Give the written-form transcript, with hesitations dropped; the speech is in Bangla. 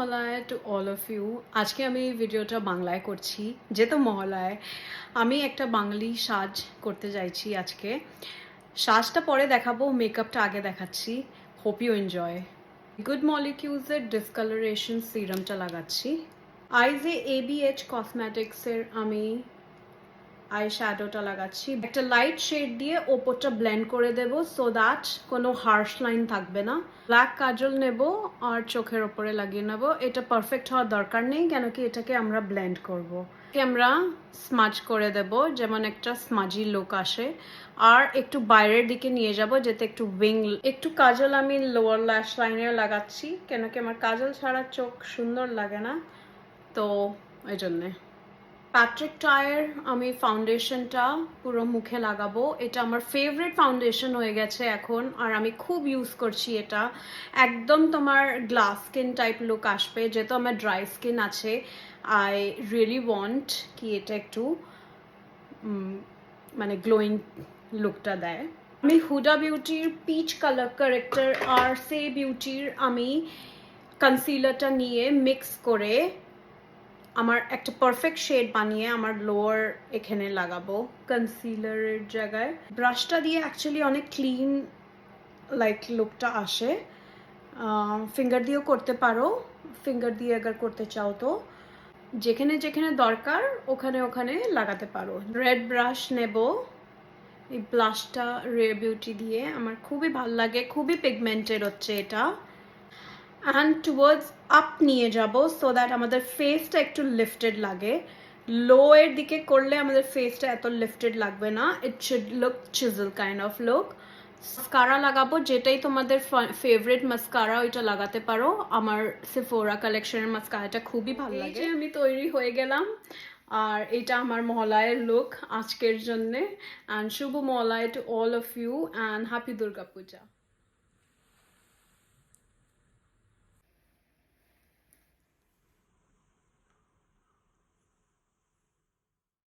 Mahalaya to all of you. আজকে আমি ভিডিওটা বাংলায় করছি, যেহেতু মহালয়ায় আমি একটা বাঙালি সাজ করতে চাইছি। আজকে সাজটা পরে দেখাবো, মেকআপটা আগে দেখাচ্ছি। Hope you enjoy. গুড মলিকিউলসের ডিসকালারেশন সিরামটা লাগাচ্ছি। আইজে ABH কসমেটিক্সের আমি আই শ্যাডোটা লাগাচ্ছি। একটা লাইট শেড দিয়ে ওপরটা ব্লেন্ড করে দেব, সো দ্যাট কোনো হার্শ লাইন থাকবে না। ব্ল্যাক কাজল নেব আর চোখের ওপরে লাগিয়ে নেব। এটা পারফেক্ট হওয়ার দরকার নেই, কেন কি এটাকে আমরা ব্লেন্ড করব। আমরা স্মাজ করে দেব, যেমন একটা স্মাজি লুক আসে। আর একটু বাইরের দিকে নিয়ে যাব, যাতে একটু উইং। একটু কাজল আমি লোয়ার ল্যাশ লাইনে লাগাচ্ছি, কেন কি আমার কাজল ছাড়া চোখ সুন্দর লাগে না, তো এই জন্যে। প্যাট্রিক টায়ার আমি ফাউন্ডেশনটা পুরো মুখে লাগাবো। এটা আমার ফেভারিট ফাউন্ডেশন হয়ে গেছে এখন, আর আমি খুব ইউজ করছি এটা। একদম তোমার গ্লাস স্কিন টাইপ লুক আসবে, যেহেতু আমার ড্রাই স্কিন আছে। আই রিয়েলি ওয়ান্ট কি এটা একটু মানে গ্লোয়িং লুকটা দেয়। আমি হুডা বিউটির পিচ কালার কারেক্টার আর সে বিউটির আমি কনসিলারটা নিয়ে মিক্স করে আমার একটা পারফেক্ট শেড বানিয়ে আমার লোয়ার এখানে লাগাবো কনসিলারের জায়গায়। ব্রাশটা দিয়ে অ্যাকচুয়ালি অনেক ক্লিন লাইক লুকটা আসে। ফিঙ্গার দিয়েও করতে পারো, ফিঙ্গার দিয়ে আবার করতে চাও তো যেখানে যেখানে দরকার ওখানে ওখানে লাগাতে পারো। রেড ব্রাশ নেব। এই ব্লাশটা রেয়ার বিউটি দিয়ে আমার খুবই ভালো লাগে, খুবই পিগমেন্টেড হচ্ছে এটা। অ্যান্ড টুয়ার্ডস আপ নিয়ে যাব, সো দ্যাট আমাদের ফেসটা একটু লিফটেড লাগে। লো এর দিকে করলে আমাদের ফেসটা এত লিফটেড লাগবে না, it should look chisel kind of look. Mascara লাগাবো, যেটাই তোমাদের ফেভারিট মাস্কারা ওইটা লাগাতে পারো। আমার সেফোরা কালেকশনের মাস্কারাটা খুবই ভালো লাগে। আমি তৈরি হয়ে গেলাম, আর এটা আমার মহালয়ের লুক আজকের জন্যে। অ্যান্ড শুভ Mahalaya to all of you and happy Durga Puja.